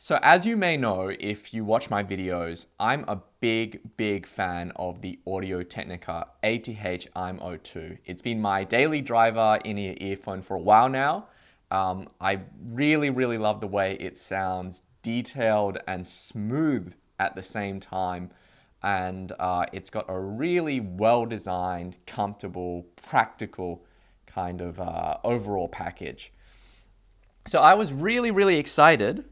So as you may know, if you watch my videos, I'm a big fan of the Audio-Technica ATH-E70. It's been my daily driver in-ear earphone for a while now. I really love the way it sounds detailed and smooth at the same time. And it's got a really well-designed, comfortable, practical kind of overall package. So I was really excited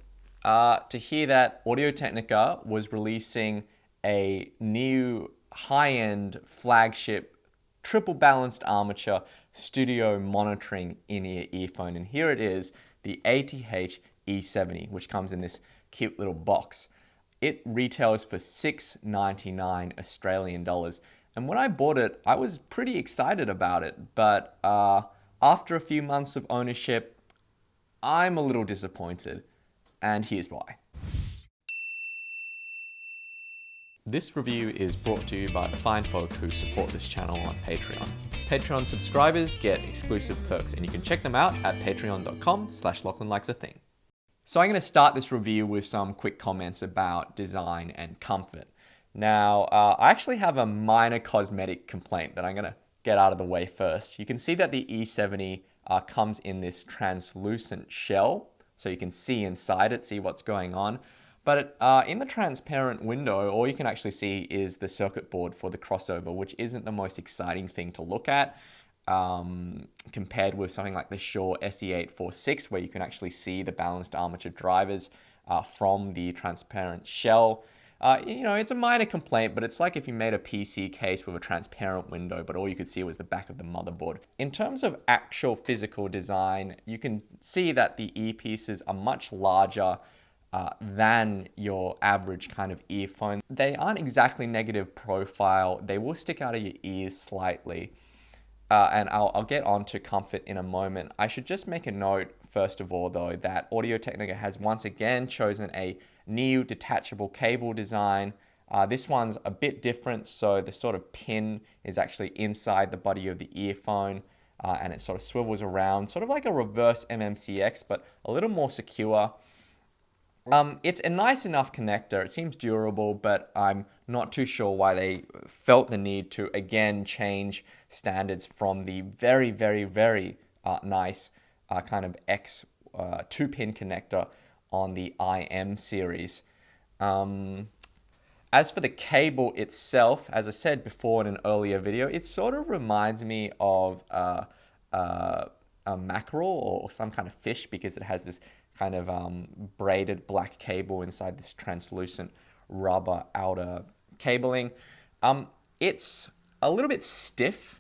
to hear that Audio-Technica was releasing a new high-end flagship triple balanced armature studio monitoring in-ear earphone. And here it is, the ATH-E70, which comes in this cute little box. It retails for $6.99 Australian dollars. And when I bought it, I was pretty excited about it. But after a few months of ownership, I'm a little disappointed. And here's why. This review is brought to you by the fine folk who support this channel on Patreon. Patreon subscribers get exclusive perks, and you can check them out at patreon.com/LachlanLikesAthing. So I'm going to start this review with some quick comments about design and comfort. Now, I actually have a minor cosmetic complaint that I'm going to get out of the way first. You can see that the E70 comes in this translucent shell, so you can see inside it, see what's going on. But in the transparent window, all you can actually see is the circuit board for the crossover, which isn't the most exciting thing to look at compared with something like the Shure SE846, where you can actually see the balanced armature drivers from the transparent shell. It's a minor complaint, but it's like if you made a PC case with a transparent window, but all you could see was the back of the motherboard. In terms of actual physical design, you can see that the earpieces are much larger than your average kind of earphone. They aren't exactly negative profile. They will stick out of your ears slightly. And I'll get on to comfort in a moment. I should just make a note, first of all, though, that Audio-Technica has once again chosen a new detachable cable design. This one's a bit different, so the sort of pin is actually inside the body of the earphone, and it sort of swivels around, sort of like a reverse MMCX, but a little more secure. It's a nice enough connector. It seems durable, but I'm not too sure why they felt the need to again change standards from the very nice kind of X 2-pin connector on the IM series. As for the cable itself, as I said before in an earlier video, it sort of reminds me of a mackerel or some kind of fish, because it has this kind of braided black cable inside this translucent rubber outer cabling. It's a little bit stiff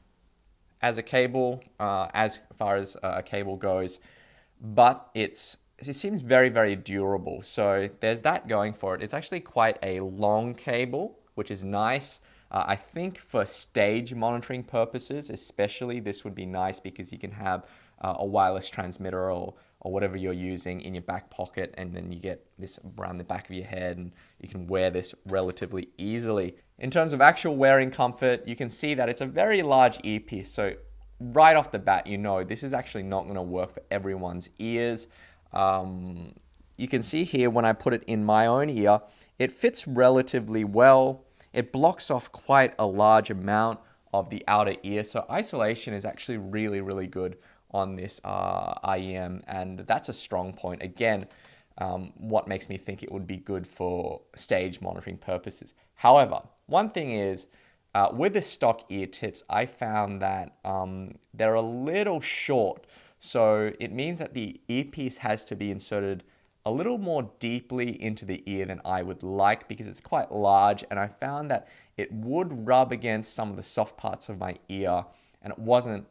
as a cable, as far as a cable goes, but it seems very durable. So there's that going for it. It's actually quite a long cable, which is nice. I think for stage monitoring purposes, especially, this would be nice because you can have a wireless transmitter or whatever you're using in your back pocket, and then you get this around the back of your head, and you can wear this relatively easily. In terms of actual wearing comfort, you can see that it's a very large earpiece, so right off the bat, you know this is actually not going to work for everyone's ears. You can see here when I put it in my own ear, it fits relatively well. It blocks off quite a large amount of the outer ear, so isolation is actually really good on this IEM, and that's a strong point. Again, what makes me think it would be good for stage monitoring purposes. However, one thing is, with the stock ear tips, I found that they're a little short, so it means that the earpiece has to be inserted a little more deeply into the ear than I would like, because it's quite large, and I found that it would rub against some of the soft parts of my ear, and it wasn't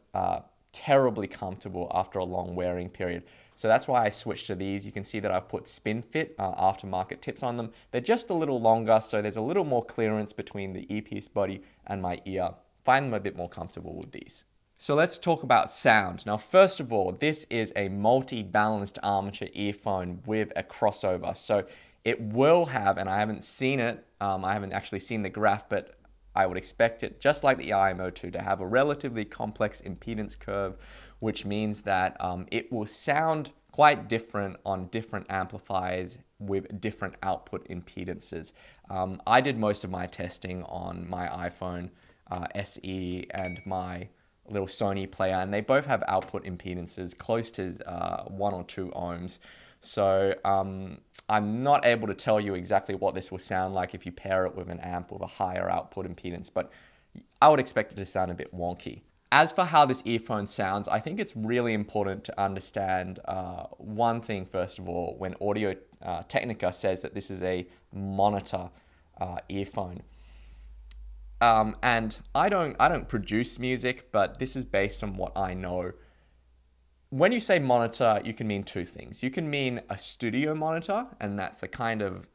terribly comfortable after a long wearing period. So that's why I switched to these. You can see that I've put SpinFit aftermarket tips on them. They're just a little longer, so there's a little more clearance between the earpiece body and my ear. Find them a bit more comfortable with these. So let's talk about sound. Now, first of all, this is a multi-balanced armature earphone with a crossover. So it will have, and I haven't seen it, I haven't actually seen the graph, but I would expect it, just like the IM02, to have a relatively complex impedance curve, which means that it will sound quite different on different amplifiers with different output impedances. I did most of my testing on my iPhone SE and my little Sony player, and they both have output impedances close to 1 or 2 ohms. So I'm not able to tell you exactly what this will sound like if you pair it with an amp with a higher output impedance, but I would expect it to sound a bit wonky. As for how this earphone sounds, I think it's really important to understand one thing first of all when Audio Technica says that this is a monitor earphone. And I don't produce music, but this is based on what I know. When you say monitor, you can mean 2 things. You can mean a studio monitor, and that's the kind of,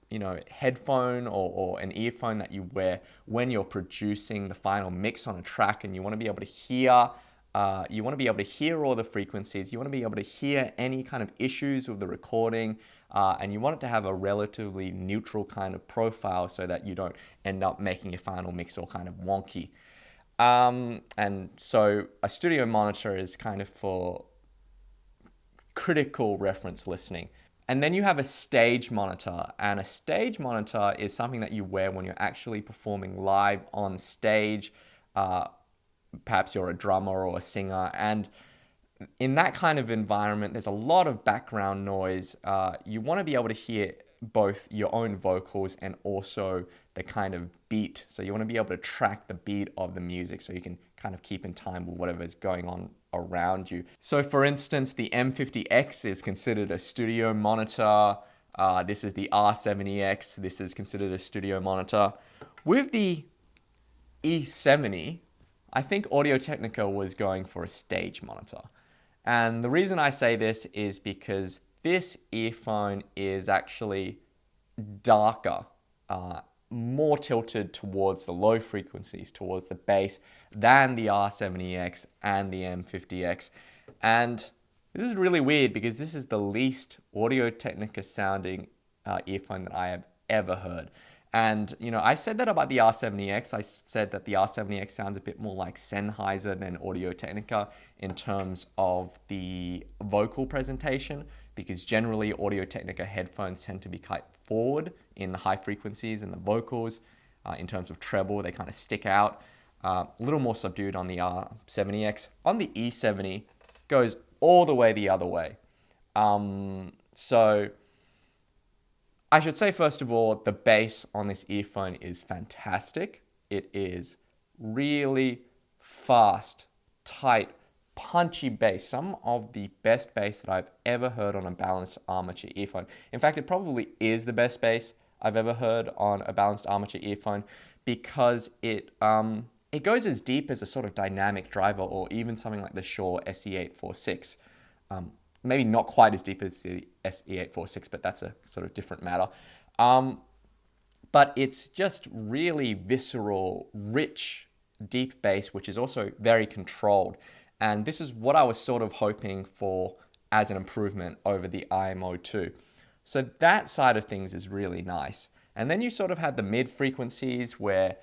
headphone or an earphone that you wear when you're producing the final mix on a track, and you want to be able to hear all the frequencies. You want to be able to hear any kind of issues with the recording, and you want it to have a relatively neutral kind of profile so that you don't end up making your final mix all kind of wonky. And so a studio monitor is kind of for critical reference listening. And then you have a stage monitor, and a stage monitor is something that you wear when you're actually performing live on stage. Perhaps you're a drummer or a singer, and in that kind of environment, there's a lot of background noise. You want to be able to hear both your own vocals and also the kind of beat. So you want to be able to track the beat of the music so you can kind of keep in time with whatever is going on around you. So for instance, the M50X is considered a studio monitor. This is the R70X. This is considered a studio monitor. With the E70, I think Audio-Technica was going for a stage monitor. And the reason I say this is because this earphone is actually darker, more tilted towards the low frequencies, towards the bass, than the R70X and the M50X. And this is really weird because this is the least Audio-Technica sounding earphone that I have ever heard. And, I said that about the R70X. I said that the R70X sounds a bit more like Sennheiser than Audio-Technica in terms of the vocal presentation, because generally Audio-Technica headphones tend to be quite forward in the high frequencies and the vocals. In terms of treble, they kind of stick out. A little more subdued on the R70X. On the E70, goes all the way the other way. So I should say, first of all, the bass on this earphone is fantastic. It is really fast, tight, punchy bass. Some of the best bass that I've ever heard on a balanced armature earphone. In fact, it probably is the best bass I've ever heard on a balanced armature earphone because it goes as deep as a sort of dynamic driver or even something like the Shure SE846. Maybe not quite as deep as the SE846, but that's a sort of different matter. But it's just really visceral, rich, deep bass, which is also very controlled. And this is what I was sort of hoping for as an improvement over the IMO2. So that side of things is really nice. And then you sort of have the mid frequencies where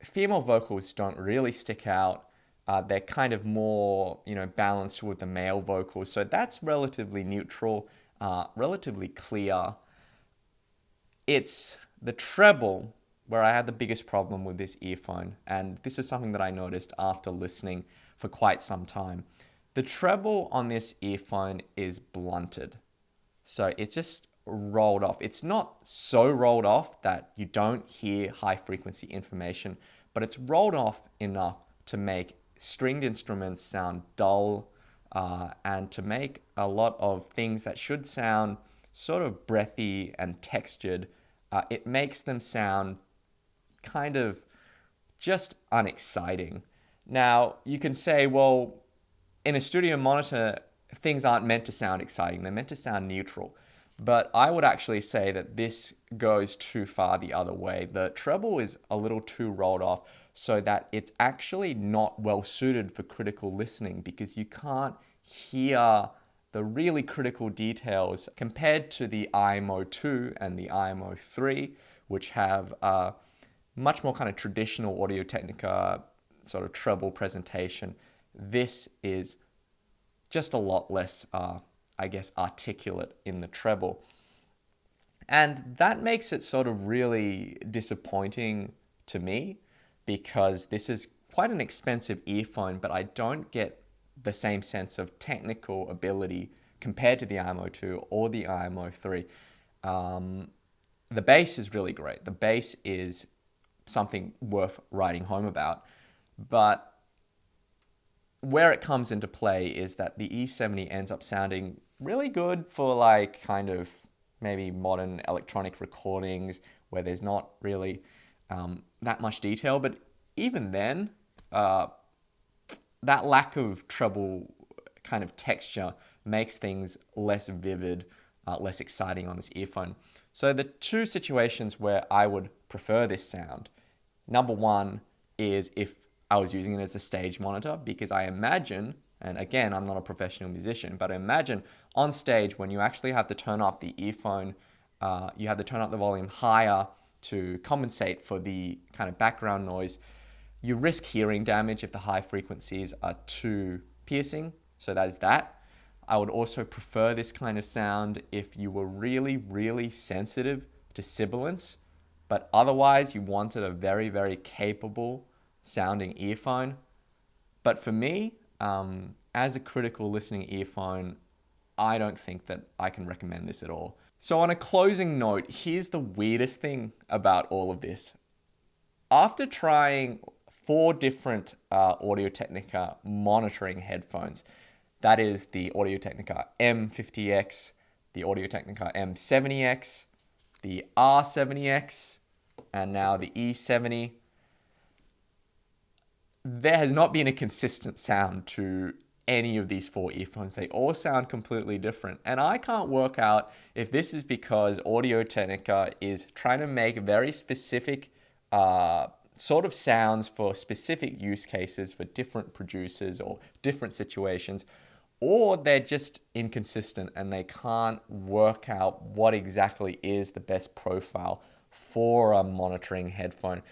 female vocals don't really stick out. They're kind of more, balanced with the male vocals. So that's relatively neutral, relatively clear. It's the treble where I had the biggest problem with this earphone. And this is something that I noticed after listening for quite some time. The treble on this earphone is blunted. So it's just rolled off. It's not so rolled off that you don't hear high frequency information, but it's rolled off enough to make stringed instruments sound dull and to make a lot of things that should sound sort of breathy and textured, it makes them sound kind of just unexciting. Now, you can say, well, in a studio monitor, things aren't meant to sound exciting. They're meant to sound neutral. But I would actually say that this goes too far the other way. The treble is a little too rolled off so that it's actually not well suited for critical listening because you can't hear the really critical details compared to the IMO2 and the IMO3, which have much more kind of traditional Audio-Technica sort of treble presentation. This is just a lot less I guess, articulate in the treble. And that makes it sort of really disappointing to me because this is quite an expensive earphone, but I don't get the same sense of technical ability compared to the IMO2 or the IMO3. The bass is really great. The bass is something worth writing home about. But where it comes into play is that the E70 ends up sounding really good for like kind of maybe modern electronic recordings where there's not really that much detail. But even then, that lack of treble kind of texture makes things less vivid, less exciting on this earphone. So the two situations where I would prefer this sound, number one is if I was using it as a stage monitor, because I imagine, and again, I'm not a professional musician, but I imagine on stage when you actually have to turn up the earphone, you have to turn up the volume higher to compensate for the kind of background noise. You risk hearing damage if the high frequencies are too piercing. So that is that. I would also prefer this kind of sound if you were really, really sensitive to sibilance, but otherwise you wanted a very, very capable sounding earphone. But for me, as a critical listening earphone, I don't think that I can recommend this at all. So on a closing note, here's the weirdest thing about all of this. After trying 4 different Audio-Technica monitoring headphones, that is the Audio-Technica M50X, the Audio-Technica M70X, the R70X, and now the E70, there has not been a consistent sound to any of these 4 earphones. They all sound completely different. And I can't work out if this is because Audio-Technica is trying to make very specific sort of sounds for specific use cases for different producers or different situations, or they're just inconsistent and they can't work out what exactly is the best profile for a monitoring headphone.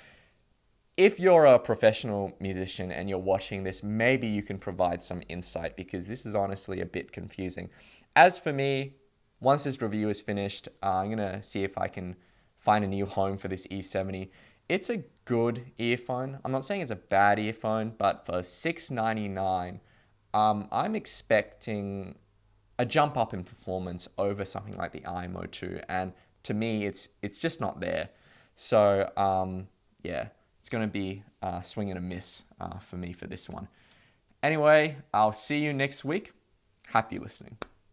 If you're a professional musician and you're watching this, maybe you can provide some insight because this is honestly a bit confusing. As for me, once this review is finished, I'm going to see if I can find a new home for this E70. It's a good earphone. I'm not saying it's a bad earphone, but for $699, I'm expecting a jump up in performance over something like the IMO2, and to me, it's just not there. So yeah, it's going to be a swing and a miss for me for this one. Anyway, I'll see you next week. Happy listening.